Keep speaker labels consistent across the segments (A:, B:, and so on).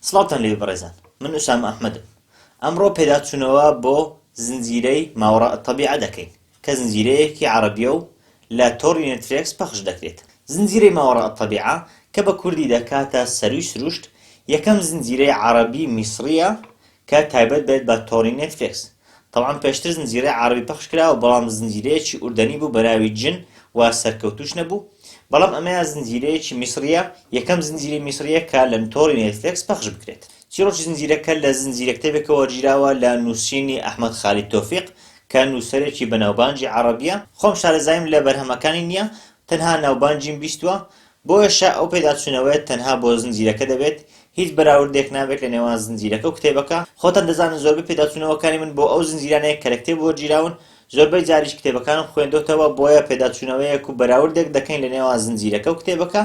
A: سڵاتان لێ بەڕێزان، من ئوسام ئەحمەدم. ئەمڕۆ پێداچوونەوە بۆ زنجیرەی ماوەڕا الطەبیعە دەکەین کە زنجیرەیەکی عەرەبیە و لە تۆڕی نێتفلیکس پەخش دەکرێت. زنجیرەی ماوەڕا الطەبیعە کە بە کوردی دەکاتە سەروی سروشت یەکەم زنجیرەی عەرەبی میسریە کە تایبەت بێت بە تۆڕی نێتفلیکس. طەبعاً پێشتر زنجیرەی عەرەبی پەخش کراوە، بەڵام زنجیرەیەکی ئوردەنی بوو بە ناوی جن و سەرکەوتوش نەبوو. بەڵام ئەمەیە زنجیرەیەکی میسریە، یەکەم زنجیرەی میسریە کە لە تۆڕی نێتفلیکس پەخش بکرێت. چیرۆکی زنجیرەکە لە زنجیرە کتێبێکەوە وەرگیراوە لە نووسینی ئەحمەد خالید تۆفیق کە نووسەرێکی بەناوبانگی عەرەبیە. خۆم شارەزایم لە بەرهەمەکانی نییە، تەنها ناوبانگیم بیستووە، بۆیەشە ئەو پێداچوونەوەیە تەنها بۆ زنجیرەکە دەبێت، هیچ بەراوردێک نابێت لە نێوان زنجیرەکە و کتێبەکە. خۆتان دەزانن زۆربەی پێداچوونەوەکانی من بۆ ئەو زنجیرانەیە کە لە کتێب وەرگیراون، زۆربەی جاریش کتێبەکانم خوێندۆتەوە، بۆیە پێداچوونەوەیەک و بەراوردێک دەکەین لە نێوان زنجیرەکە و کتێبەکە،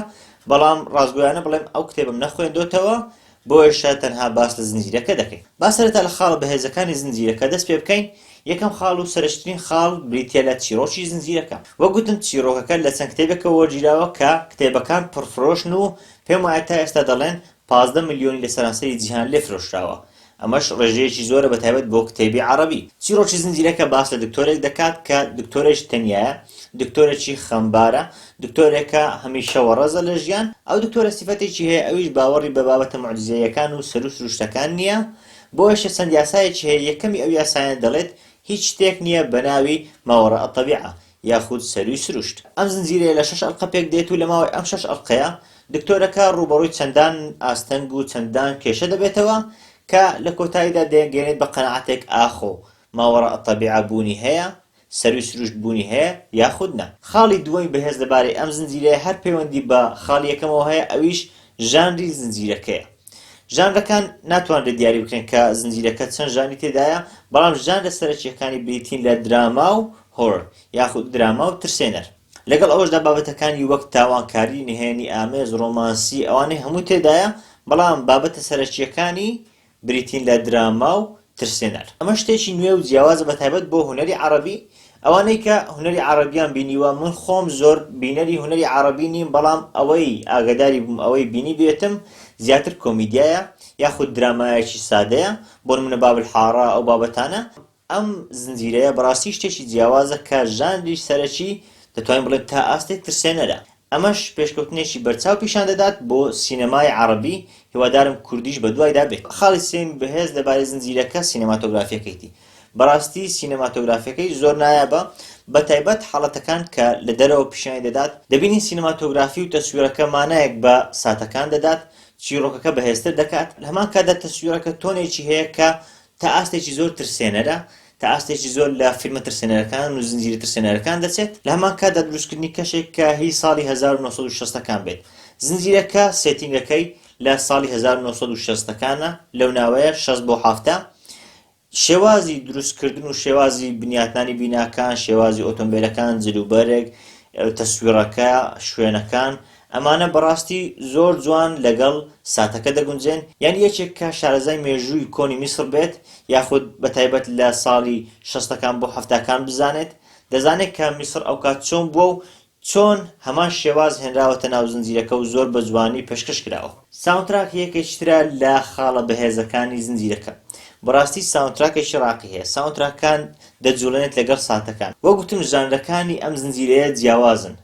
A: بەڵام ڕاستگۆیانە بڵێم ئەو کتێبم نەخوێندۆتەوە، بۆیەشە تەنها باس لە زنجیرەکە دەکەین. با سەرەتا لە خاڵە بەهێزەکانی زنجیرەکە دەست پێ بکەین. یەکەم خاڵ و سەرنجترین خاڵ بریتیە لە چیرۆکی زنجیرەکە. وەک گوتم چیرۆکەکە لە چەند کتێبێکەوە وەرگیراوە کە کتێبەکان پڕفرۆشن و پێم وایە تا ئێستا دەڵێن 15 ملیۆنی لە سەرانسەری جیهان لێفرۆشراوە. ئەمەش ڕێژەیەکی زۆرە بەتایبەت بۆ کتێبی عەرەبی. چیرۆکی زنجیرەکە باس لە دکتۆرێک دەکات کە دکتۆرێش تەنیایە، دکتۆرێکی خەمبارە، دکتۆرێکە هەمیشە وەڕەزە لە ژیان. ئەو دکتۆرە سیفەتێکی هەیە، ئەویش باوەڕی بە بابەتە موعجزەیەکان و سەر و سروشتەکان نییە، بۆیەشە چەند یاسایەکی هەیە. یەکەمی ئەو یاسایە دەڵێت هیچ شتێک نییە بە ناوی ماوەڕا الطەبیعە یاخود سەروی سروشت. ئەم زنجیرەیە لە 6 ئەڵقە پێک دێت و لە ماوەی ئەم 6 ئەڵقەیە دکتۆرەکە ڕوبەڕووی چەندان ئاستەنگ و چەندان کێشە دەبێتەوە کە لە کۆتاییدا دەگەێنێت بە قەناعەتێک ئاخۆ ماوەڕا الطەبیعە بوونی هەیە، سەروی سروشت بوونی هەیە یاخود نا. خاڵی دووەمی بەهێز لەبارەی ئەم زنجیرەیە هەر پەیوەندی بە خاڵی یەکەمەوە هەیە، ئەویش ژانری زنجیرەکەیە. ژانرەکان ناتوانرێت دیاری بکرێن کە زنجیرەکە چەند ژانری تێدایە، بەڵام ژانرە سەرەکیەکانی بریتین لە دراما و هۆرر یاخود دراما و ترسێنەر. لەگەڵ ئەوەشدا بابەتەکانی وەک تاوانکاری، نهێنی ئامێز، ڕۆمانسی، ئەوانەی هەموو تێدایە، بەڵام بابەتە سەرەکیەکانی بریتین لە دراما و ترسێنەر. ئەمە شتێکی نوێ و جیاوازە بەتایبەت بۆ هونەری عەرەبی. ئەوانەی کە هونەری عەرەبیان بینیوە، من خۆم زۆر بینەری هونەری عەرەبی نیم، بەڵام ئەوەی ئاگاداری بووم ئەوەی بینی بێتم زیاتر کۆمیدیایە یاخود درامایەکی سادەیە، بۆ نمونە باب الحارە ئەو بابەتانە. ئەم زنجیرەیە بەڕاستی شتێکی جیاوازە کە ژانری سەرەکی دەتوانین بڵێن تا ئاستێک ترسێنەرە. ئەمەش پێشکەوتنێکی بەرچاو پیشان دەدات بۆ سینەمای عەرەبی، هیوادارم کوردیش بە دوایدا بێت. خاڵی سێم بەهێز لەبارەی زنجیرەکە سینەماتۆگرافیەکەیتی. بەڕاستی سینەماتۆگرافیەکەی زۆر نایابە، بەتایبەت حاڵەتەکان کە لە دەرەوە پیشانی دەدات. دەبینین سینەماتۆگرافی و تەسویرەکە مانایەک بە ساتەکان دەدات، چیرۆکەکە بەهێزتر دەکات. لە هەمان کاتدا تەسویرەکە تۆنێکی هەیە کە تا ئاستێکی زۆر ترسێنەرە، تا ئاستێکی زۆر لە فیلمە ترسێنەرەکان و زنجیرە ترسێنەرەکان دەچێت. لە هەمان کاتدا دروستکردنی کەشێک کە هی ساڵی 1960ەکان بێت. زنجیرەکە سێتینگەکەی لە ساڵی 1960ەکانە، لەو ناوەیە 60 بۆ 70. شێوازی دروستکردن و شێوازی بنیاتنانی بیناکان، شێوازی ئۆتۆمبیلەکان، جلوبەرێک، تەسویرەکە، شوێنەکان، ئەمانە بەڕاستی زۆر جوان لەگەڵ ساتەکە دەگونجێن. یان یەکێک کە شارەزای مێژووی کۆنی میسر بێت، یاخود بەتایبەت لە ساڵی 60ەکان بۆ 70ەکان بزانێت، دەزانێت کە میسر ئەو کات چۆن بووە و چۆن هەمان شێواز هێنراوەتە ناو زنجیرەکە و زۆر بە جوانی پێشکەش کراوە. ساوندتراک یەکێکی ترە لە خاڵە بەهێزەکانی زنجیرەکە. بەڕاستی ساوندتراکێکی ڕاقی هەیە. ساوندتراکان دەجوڵێنێت لەگەڵ ساتەکان. وەک گوتم ژانرەکانی ئەم زنجیرەیە جیاوازن.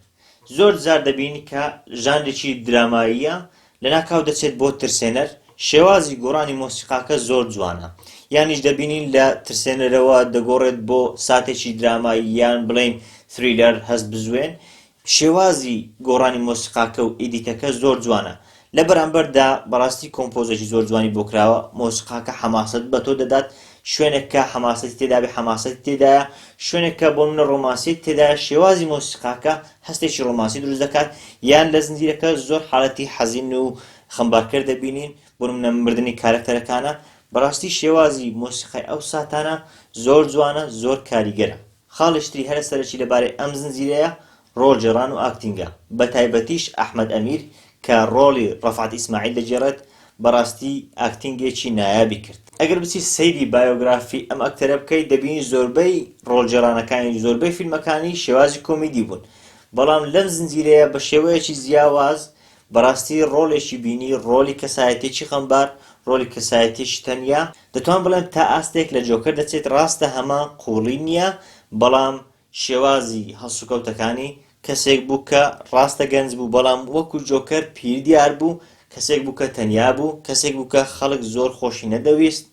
A: زۆر جار دەبینی کە ژانرێکی دراماییە لەناکاو دەچێت بۆ ترسێنەر. شێوازی گۆڕانی مۆسیقاکە زۆر جوانە، یانیش دەبینین لە ترسێنەرەوە دەگۆڕێت بۆ ساتێکی درامایی یان بڵێن تھریلەر هەست بزوێن. شێوازی گۆڕانی مۆسیقاکە و ئیدیتەکە زۆر جوانە. لە بەرامبەردا بەڕاستی کۆمپۆزێکی زۆر جوانی بۆ کراوە. مۆسیقاکە حەماسەت بە تۆ دەدات، شوێنێک کە حەماسەتی تێدا بێ حەماسەتی تێدایە، شوێنێک کە بۆ منە ڕۆمانسی تێدایە، شێوازی مۆسیقاکە هەستێکی ڕۆمانسی دروست دەکات. یان لە زنجیرەکە زۆر حاڵەتی حەزین و خەمبارکەر دەبینین، بۆ نمونە مردنی کارکتەرەکانە. بەڕاستی شێوازی مۆسیقای ئەو ساتانە زۆر جوانە، زۆر کاریگەرە. خاڵشتری هەرە سەرەکی لەبارەی ئەم زنجیرەیە ڕۆڵجێڕان و ئاکتینگە، بەتایبەتیش ئەحمەد ئەمیر کە ڕۆڵی ڕەفعەت ئیسماعیل دەجێڕێت، بەڕاستی ئاکتینگێکی نایابی کرد. ئەگەر بچی سەیری بایۆگرافی ئەم ئەکتەرە بکەیت، دەبینی زۆربەی ڕۆڵجێڕانەکانی زۆربەی فیلمەکانی شێوازی کۆمیدی بوون، بەڵام لەم زنجیرەیە بە شێوەیەکی جیاواز بەڕاستی ڕۆڵێکی بینی، ڕۆڵی کەسایەتێکی خەمبار، ڕۆلی کەسایەتیشی تەنیا دەتوان بڵێن تا ئاستێک لە جۆکەر دەچێت ڕاستە هەمە قوڵی نییە بەڵام شێوازی هەڵسوکەوتەکانی کەسێک بوو کە ڕاستە گەنج بوو بەڵام وەکو جۆکەر پیر دیار بوو کەسێک بوو کە تەنیا بوو کەسێک بوو کە خەڵک زۆر خۆشی نەدەویست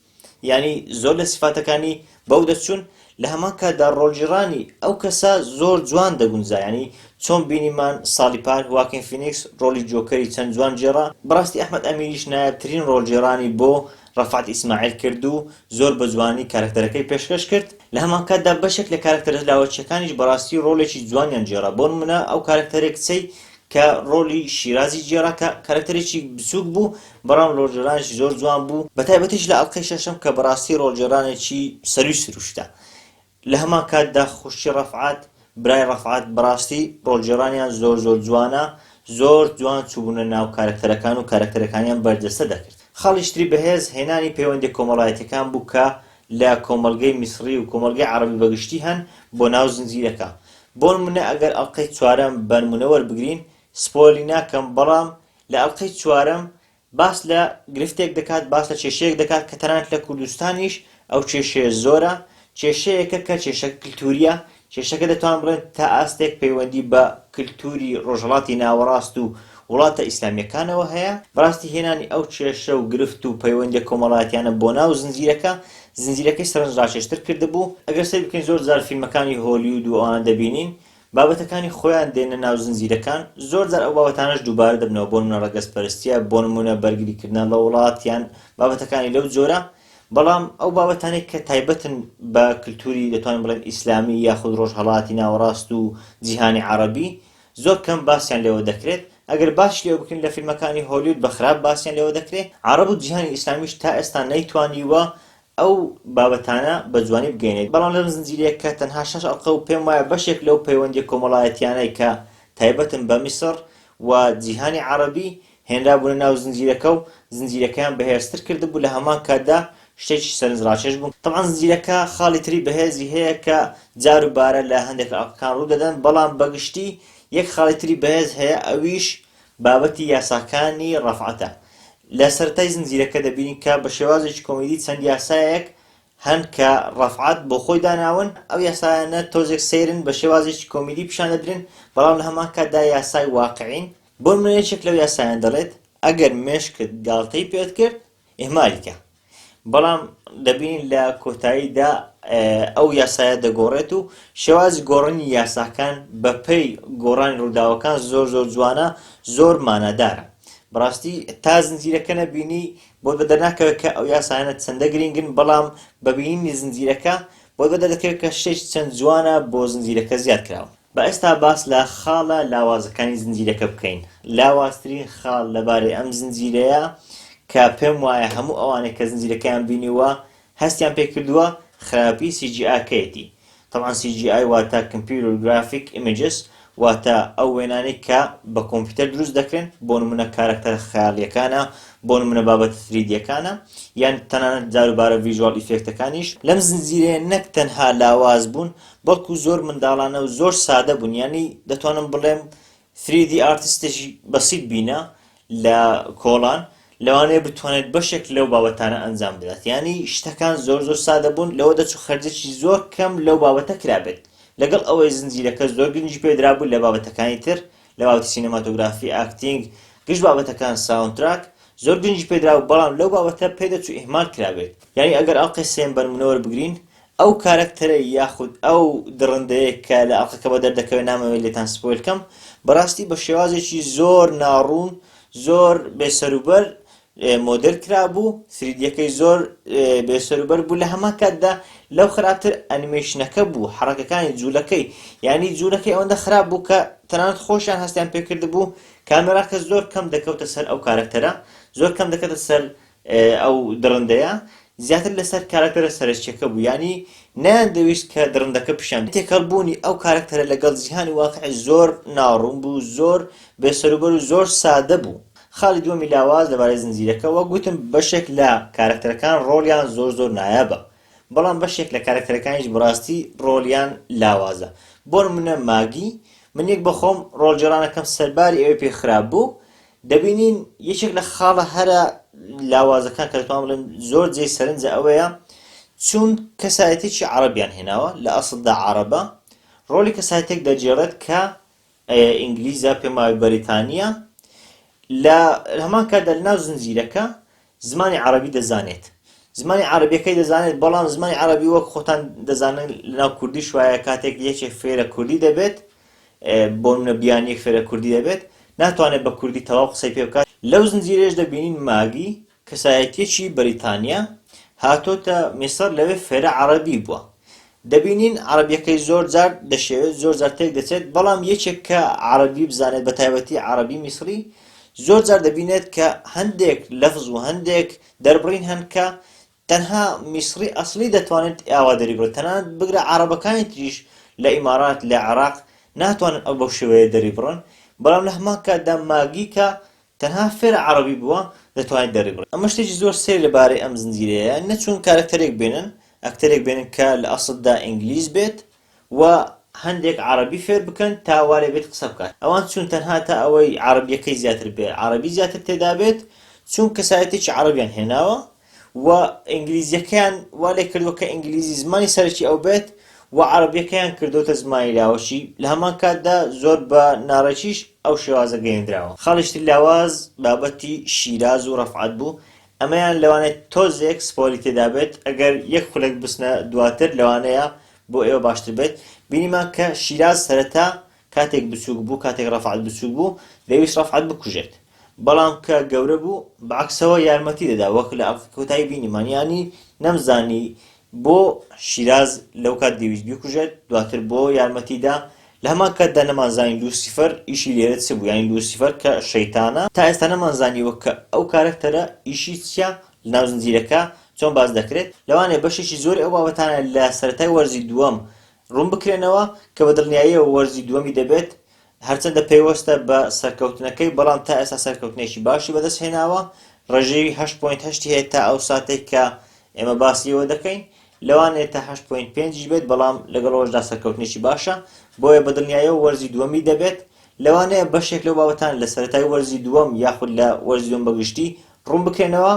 A: یعنی زۆر لە سیفاتەکانی بەو دەچوون لە هەمان کاتدا ڕۆڵجێڕانی ئەو کەسە زۆر جوان دەگونجا ینی چۆن بینیمان ساڵی پار واکین فینیکس ڕۆلی جۆکەری چەند جوان جێڕا بەڕاستی ئەحمەد ئەمیریش نایابترین ڕۆڵجێڕانی بۆ ڕەفعەت ئیسماعیل کرد و زۆر بە جوانی کارکتەرەکەی پێشکەش کرد لە هەمان کاتدا بەشێک لە کارکتەرە لاوەچیەکانیش بەڕاستی ڕۆڵێکی جوانیان جێڕا بۆ نمونە ئەو کارکتەرێک کچەی کە ڕۆلی شیرازی جێڕا کە کارکتەرێکی بچووک بوو بەڵام ڕۆڵجێڕانیشی زۆر جوان بوو بەتایبەتیش لە ئەڵقەی شەشەم کە بەڕاستی ڕۆڵجێڕانێکی سەروی سروشتە لە هەمان کاتدا خوشی ڕەفعەت برای ڕەفعەت بەڕاستی ڕۆڵجێڕانیان زۆر جوانە زۆر جوان چووبوونە ناو کارکتەرەکان و کارکتەرەکانیان بەردەستە دەکرد خەڵیشتری بەهێز هێنانی پەیوەندی کۆمەڵایەتیەکان بوو کە لە کۆمەڵگەی میسری و کۆمەڵگەی عەرەبی بەگشتی هەن بۆ ناو زنجیرەکە بۆ نمونە ئەگەر ئەڵقەی چوارەم بە نمونە وەربگرین سپۆیلی ناکەم بەڵام لە ئەڵقەی چوارەم باس لە گرفتێک دەکات باس لە کێشەیەک دەکات کە تەنانەت لە کوردستانیش ئەو کێشەیە زۆرە کێشەیەکە کە کێشەکە کلتوریە کێشەکە دەتوان بڵێن تا ئاستێک پەیوەندی بە کلتوری ڕۆژهەڵاتی ناوەڕاست و وڵاتە ئیسلامیەکانەوە هەیە بەڕاستی هێنانی ئەو کێشە و گرفت و پەیوەندی کۆمەڵایەتیانە بۆ ناو زنجیرەکەی سەرنجڕاکێشتر کردبوو ئەگەر سەیر بکەین زۆر جار فیلمەکانی هۆلیوود و ئەوان دەبینین بابەتەکانی خۆیان دێنە ناو زنجیرەکان زۆر جار ئەو بابەتانەش دووبارە دەبنەوە بۆ نمونە ڕەگەزپەرستیە بۆ نمونە بەرگریکردن لە وڵاتیان بابەتەکانی لەو جۆرە بەڵام ئەو بابەتانێک کە تایبەتن بە کلتوری دەتوانین بڵێن ئیسلامی یاخود ڕۆژهەڵاتی ناوەڕاست و جیهانی عەرەبی زۆر کەم باسییان لێوە دەکرێت ئەگەر باش لێوە بکەین لە فیلمەکانی هۆلیوود بە خراپ باسییان لێوە دەکرێت عەرەب و جیهانی ئیسلامیش تا ئێستا نەیتوانیوە ئەو بابەتانە بە جوانی بگەینێت بەڵام لەم زنجیرەیە کە تەنها 6 ئەڵقە و پێم وایە بەشێک لەو پەیوەندی کۆمەڵایەتیانەی کە تایبەتن بە میسر و جیهانی عەرەبی هێنرابوونە ناو زنجیرەکە و زنجیرەکەیان بەهێزتر کردبوو لە هەمان کاتدا شتێکی سەرنجڕاکێش بوو طبعا زنجیرەکە خاڵی تری بەهێزی هەیە کە جار و بارە لە هەندێک لە ئەڵقەکان ڕوو دەدەن بەڵام بەگشتی یەک خاڵی تری بەهێز هەیە ئەویش بابەتی یاساکانی ڕەفعەتە لە سەرەتای زنجیرەکە دەبینین کە بە شێوازێکی کۆمیدی چەند یاسایەک هەن کە ڕەفعەت بۆ خۆی داناون ئەو یاسایانە تۆزێک سەیرن بە شێوازێکی کۆمیدی پیشان دەدرێن بەڵام لە هەمان کاتدا یاسای واقعین بۆ نمونە یەکێک لەو یاسایان دەڵێت ئەگەر مێشکت گاڵتەی پێت کرد ئیهمالیکە بەڵام دەبینین لە کۆتاییدا ئەو یاسایە دەگۆڕێت و شێوازی گۆڕنی یاساکان بە پێی گۆڕانی ڕووداوەکان زۆر جوانە زۆر مانەدارە بەڕاستی تا زنجیرەکە نەبینی بۆ دەدەناکەوێت کە ئەو یاسایانە چەندە گرنگن بەڵام بەبینینی زنجیرەکە بۆ دەدەکەوێت کە شتێکی چەند جوانە بۆ زنجیرەکە زیاد کراوە بە ئێستا باس لە خاڵە لاوازەکانی زنجیرەکە بکەین لاوازترین خاڵ لەبارەی ئەم زنجیرەیە کە پێم وایە هەموو ئەوانەی کە زنجیرەکەیان بینیوە هەستیان پێ کردووە خراپی CGI-کەیەتی طبعا CGI واتە Computer Graphic Images واتە ئەو وێنانەی کە بە کۆمپیوتەر دروست دەکرێن بۆ نمونە کارکتەر خەیاڵیەکانە بۆ نمونە بابەت 3Dەکانە یان تەنانەت جاروبارە ڤیژوال ئیفێکتەکانیش لەم زنجیرەیە نەک تەنها لاواز بوون بەڵکو زۆر منداڵانە و زۆر سادە بوون یعنی دەتوانم بڵێم 3D ئارتیستێکی بەسیط بینە لە کۆڵان لەوانەیە بتوانێت بەشێک لەو بابەتانە ئەنجام بدات یعنی شتەکان زۆر سادە بوون لەوە دەچوو خەرجێکی زۆر کەم لەو بابەتە کرابێت لەگەڵ ئەوەی زنجیرەکە زۆر گرنگی پێدرا بوو لە بابەتەکانی تر لە بابەتی سینەماتۆگرافی ئاکتینگ گشت بابەتەکان ساوندتراک زۆر گرنگی پێدرا بوو بەڵام لەو بابەتە پێدەچوو ئیهمال کرابێت یعنی ئەگەر ئەڵقەی سێم بەرمونە وەربگرین ئەو کارکتەرە یاخود ئەو دڕندەیە کە لە ئەڵقەکە بە دەردەکەوێت نامەوێت لێتان سپۆیل بکەم بەڕاستی بە شێوازێکی زۆر ناڕوون زۆر بێسەروبەر مۆدل کرابوو 3Dەکەی زۆر بێسەروبەر بوو لە هەمان کاتدا لەو خراپتر ئەنیمێشنەکە بوو حرەکەکانی جوولەکەی یعنی جوولەکەی ئەوەندە خراپ بوو کە تەنانەت خۆشیان هەستیان پێکرد بوو کامێراکە زۆر کەم دەکەوتە سەر ئەو کارکتەرە زۆر کەم دەکەوتە سەر ئەو دڕندەیە زیاتر لەسەر کارکتەرە سەرچیەکە بوو ینی نەیاندەویست کە دڕندەکە پیشان تێکەڵبوونی ئەو کارکتەرە لەگەڵ جیهانی واقعی زۆر ناڕوون بوو زۆر بێسەروبەر و زۆر سادە بوو خاڵی دووەمی لاواز لەبارەی زنجیرەکە وەک گوتم بەشێک لە کارکتەرەکان ڕۆڵیان زۆر نایابە بەڵام بەشێک لە کارکتەرەکانیش بەڕاستی ڕۆڵیان لاوازە بۆ نمونە ماگی من یەک بەخۆم ڕۆڵجێڕانەکەم سەرباری ئەوەی پێ خراپ بوو دەبینین یەکێک لە خاڵە هەرە لاوازەکان کە دەتوانم بڵێم زۆر جێی سەرنجە ئەوەیە چون کەسایەتێکی عەرەبیان هێناوە لە ئەسڵدا عەرەبە ڕۆلی کەسایەتێک دەجێڕێت کە ئینگلیزە پێم وایە بەریتانیا لە هەمان کاتدا لەناو زنجیرەکە زمانی عەرەبی دەزانێت زمانی عەرەبیەکەی دەزانێت بەڵام زمانی عەرەبی وەک خۆتان دەزانن لەناو کوردیش وایە کاتێک یەکێک فێرە کوردی دەبێت بۆ منە بیانیەک فێرە کوردی دەبێت ناتوانێت بە کوردی تەواو قسەی پێ بکات لەو زنجیرەش دەبینین ماگی کەسایەتیەکی بەریتانیا هاتۆتە میسر لەوێ فێرە عەرەبی بووە دەبینین عەرەبیەکەی زۆر جار دەشێوێت زۆر جار تێک دەچێت بەڵام یەکێک کە عەرەبی بزانێت بە تایبەتی عەرەبی میسری زۆر جار دەبینێت کە هەندێک لەفز و هەندێک دەربڕین هەن کە تەنها میسری ئەسڵی دەتوانێت ئاوادەری بڕێت تەنانەت بگرە عەرەبەکانی تریش لە ئیمارات لە عێراق ناتوانن ئەو بەو شێوەیە دەری بڕن بەڵام لە هەمان کاتدا ماگی کە تەنها فێرە عەرەبی بووە دەتوانێت دەری بڕێت ئەمە شتێکی زۆر سێر لەبارەی ئەم زنجیرەیە نەچوون کارکتەرێک بێنن ئەکتەرێک بێنن کە لە ئەسڵدا ئینگلیز بێت و هەندێک عەرەبی فێر بکەن تا وا لێ بێت قسە بکات ئەوان چون تەنها تا ئەوەی عەرەبیەکەی زیاتر بێت عەرەبی زیاتر تێدا بێت چون کەسایەتێکی عەرەبیان هێناوە و ئینگلیزیەکەیان وا لێ کردووە کە ئینگلیزی زمانی سەرەکی ئەو بێت و عەرەبیەکەیان کردوتە زمانی لاوەشی لە هەمان کاتدا زۆر بە ناڕەکیش ئەو شێوازە گەیەندراوە خاڵیشتی لاواز بابەتی شیراز و ڕەفعەت بوو ئەمەیان لەوانەیە تۆزێک سپۆلی تێدا بێت ئەگەر یەک خولێک بستنە دواتر لەوانەیە بۆ ئێوە باشتر بێت بینیمان کە شیراز سەرەتا کاتێک بچووک بوو کاتێک ڕەفعەت بچووک بوو دەویست ڕەفعەت بکوژێت بەڵام کە گەورە بوو بەعەکسەوە یارمەتی دەدا وەک لە کۆتایی بینیمان یانی نەمزانی بۆ شیراز لەو کات دەویست بیکوژێت دواتر بۆ یارمەتیدا لە هەمان کاتدا نەمانزانی لوسیفەر ئیشی لێرە چ بوو یانی لوسیفەر کە شەیتانە تا ئێستا نەمانزانیوە کە ئەو کارکتەرە ئیشی چیە لەناو زنجیرەکە چۆن باز دەکرێت لەوانەیە بەشێکی زۆر ئەو بابەتانە لە سەرەتای وەرزی دووەم ڕوون بکرێنەوە کە بە دڵنیاییەوە وەرزی دووەمی دەبێت هەرچەندە پێیوەستە بە سەرکەوتنەکەی بەڵام تا ئێستا سەرکەوتنێکی باشی بەدەست هێناوە ڕێژەی 8.8 هەیە تا ئەو ساتێک کە ئێمە باسیەوە دەکەین لەوانەیە تا 8.5 بێت بەڵام لەگەڵەوەشدا سەرکەوتنێکی باشە بۆیە بە دڵنیاییەوە وەرزی دووەمی دەبێت لەوانەیە بەشێک لەو بابەتان لە سەرەتای وەرزی دووەم یاخود لە وەرزی دووەم بەگشتی ڕوون بکرێنەوە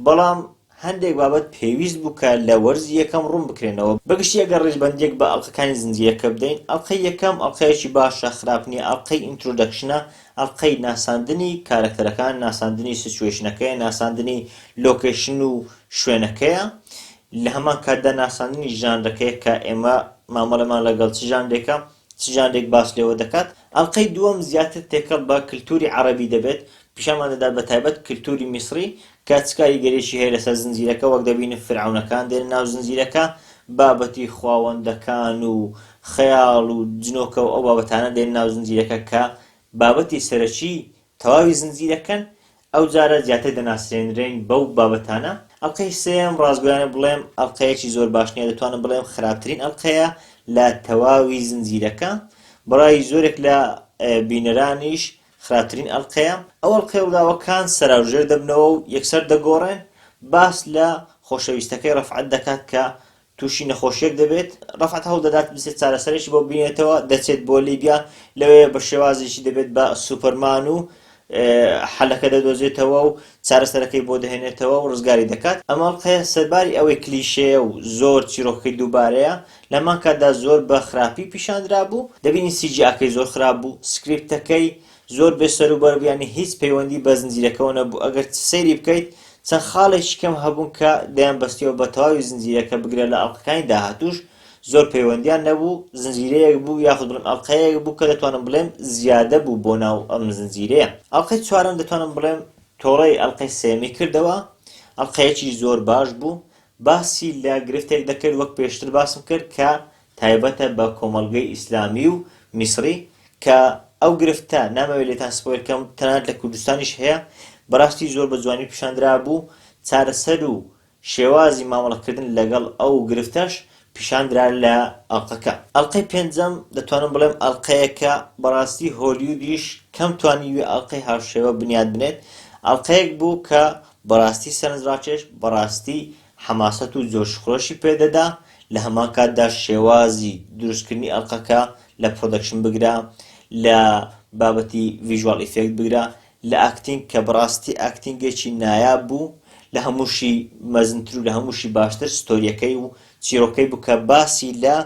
A: بەڵام هەندێک بابەت پێویست بوو کە لە وەرزی یەکەم ڕوون بکرێنەوە بەگشتی ئەگەر ڕێژبەندیەک بە ئەڵقەکانی زنجیرەکە بدەین ئەڵقەی یەکەم ئەڵقەیەکی باشە خراپ نییە ئەڵقەی ئینترۆدەکشنە ئەڵقەی ناساندنی کارەکتەرەکان ناساندنی سیچوێشنەکەیە ناساندنی لۆکێشن و شوێنەکەیە لە هەمان کاتدا ناساندنی ژانرەکەیە کە ئێمە مامەڵەمان لەگەڵ چ ژانرێکە چ ژانرێک باس لێوە دەکات ئەڵقەی دووەم زیاتر تێکەڵ بە کللتوری عەرەبی دەبێت پیشەمان دەدا بە تایبەت کللتوری میسری کە چ کاریگەریەکی هەیە لەسەر زنجیرەکە وەک دەبینن فرعەونەکان دێن ناو زنجیرەکە بابەتی خواوەندەکان و خەیاڵ و جنۆکە و ئەو بابەتانە دێن ناو زنجیرەکە کە بابەتی سەرەکی تەواوی زنجیرەکەن ئەو جارە زیاتر دەناسێنرێن بەو بابەتانە ئەڵقەی سێم ڕازگۆیانە بڵێم ئەڵقەیەکی زۆر باش نییە دەتوانم بڵێم خراپترین ئەڵقەیە لە تەواوی زنجیرەکە بەڕای زۆرێک لە بینەرانیش خراپترین ئەڵقەیە ئەو ئەڵقەی وڵاوەکان سەراوژێر دەبنەوە و یەکسەر دەگۆڕێن باس لە خۆشەویستەکەی ڕەفعەت دەکات کە تووشی نەخۆشیەک دەبێت ڕەفعەت هەوڵ دەدات بچێت چارەسەرێکی بۆ بینێتەوە دەچێت بۆ لیبیا لەوەیە بە شێوازێکی دەبێت بە سوپەرمان و حەلەکە دەدۆزێتەوە و چارەسەرەکەی بۆ دەهێنێتەوە و ڕزگاری دەکات ئەمە ئەڵقەیە سەرباری ئەوەی کلیشەیە و زۆر چیرۆکەی دووبارەیە لەمان کاتدا زۆر بە خراپی پیشاندرا بوو دەبینی CGI-کەی زۆر خراپ بوو سکریپتەکەی زۆر بێسەر و بەربیانی هیچ پەیوەندی بە زنجیرەکەەوە نەبوو ئەگەر سەیری بکەیت چەند خاڵێکی کەم هەبوون کە دەیان بەستیەوە بە تەواوی زنجیرەکە بگرێت لە ئەڵقەکانی داهاتووش زۆر پەیوەندیان نەبوو زنجیرەیەک بوو یاخود بڵێم ئەڵقەیەک بوو کە دەتوانم بڵێم زیادە بوو بۆ ناو ئەم زنجیرەیە ئەڵقەی چوارەم دەتوانم بڵێم تۆڕەی ئەڵقەی سێمی کردەوە ئەڵقەیەکی زۆر باش بوو باسی لە گرفتێک دەکرد وەک پێشتر باسم کرد کە تایبەتە بە کۆمەڵگەی ئیسلامی و میسری کە ئەو گرفتە نامەوێت لێتان سپۆیل بکەم تەنانەت لە کوردستانیش هەیە بەڕاستی زۆر بە جوانی پیشاندرا بوو چارەسەر و شێوازی مامەڵەکردن لەگەڵ ئەو گرفتەش پیشاندرا لە ئەڵقەکە ئەڵقەی پێنجەم دەتوانم بڵێم ئەڵقەیەکە بەڕاستی هۆلیوودیش کەم توانیوێ ئەڵقەی هاوشێوە بنیاد بنێت ئەڵقەیەک بوو کە بەڕاستی سەرنجڕاکێش بەڕاستی حەماسەت و جۆشخۆشی پێدەدا لە هەمان کاتدا شێوازی دروستکردنی ئەڵقەکە لە پرۆدەکشن بگرا لە بابەتی ڤیژوال ئیفێکت بگرا لە ئاکتینگ کە بەڕاستی ئاکتینگێکی نایاب بوو لە هەمووشی مەزنتر و لە هەمووشی باشتر ستۆریەکەی و چیرۆکەی بوو کە باسی لە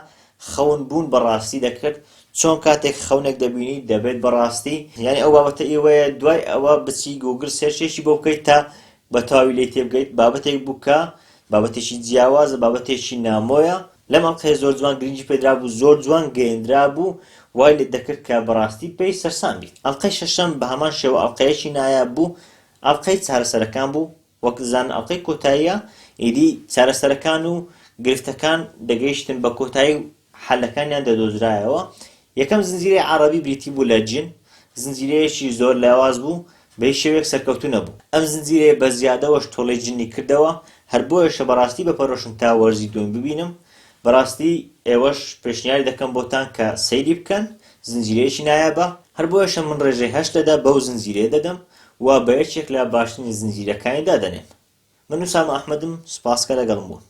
A: خەون بوون بەڕاستی دەکرد چۆن کاتێک خەونێک دەبینی دەبێت بەڕاستی یعنی ئەو بابەتە ئێوەیە دوای ئەوە بچی گوگل سێرچێکی بۆ بکەیت تا بە تاوی لێ تێبگەیت بابەتێک بوو کە بابەتێکی جیاوازە بابەتێکی نامۆیە لەم ئەڵقەیە زۆر جوان گرنگی پێدرا بوو زۆر جوان گەیەندرا بوو وای لێ دەکرد کە بەڕاستی پێی سەرسان بیت ئەڵقەی شەشەم بە هەمان شێوە ئەڵقەیەکی نایاب بوو ئەڵقەی چارەسەرەکان بوو وەک زان ئەڵقەی کۆتاییە ئیدی چارەسەرەکان و گرفتەکان دەگەیشتن بە کۆتایی و حەلەکانیان دەدۆزرایەوە یەکەم زنجیرەی عەرەبی بریتی بوو لە جن زنجیرەیەکی زۆر لاواز بوو بە هیچ شێوەیەک سەرکەوتوو نەبوو ئەم زنجیرەیە بە زیادەوەش تۆڵەی جنی کردەوە هەر بۆیەشە بەڕاستی بەپەرۆشم تا وەرزی دوم ببینم بەڕاستی ئێوەش پێشنیاری دەکەم بۆتان کە سەیری بکەن زنجیرەیەکی نایابە هەر بۆیەشە من ڕێژەی 8 لەدا بەو زنجیرەیە دەدەم و بە یەکێک لە باشترین زنجیرەکانی دادەنێم من وسام ئەحمەدم سوپاسکە لەگەڵم بوون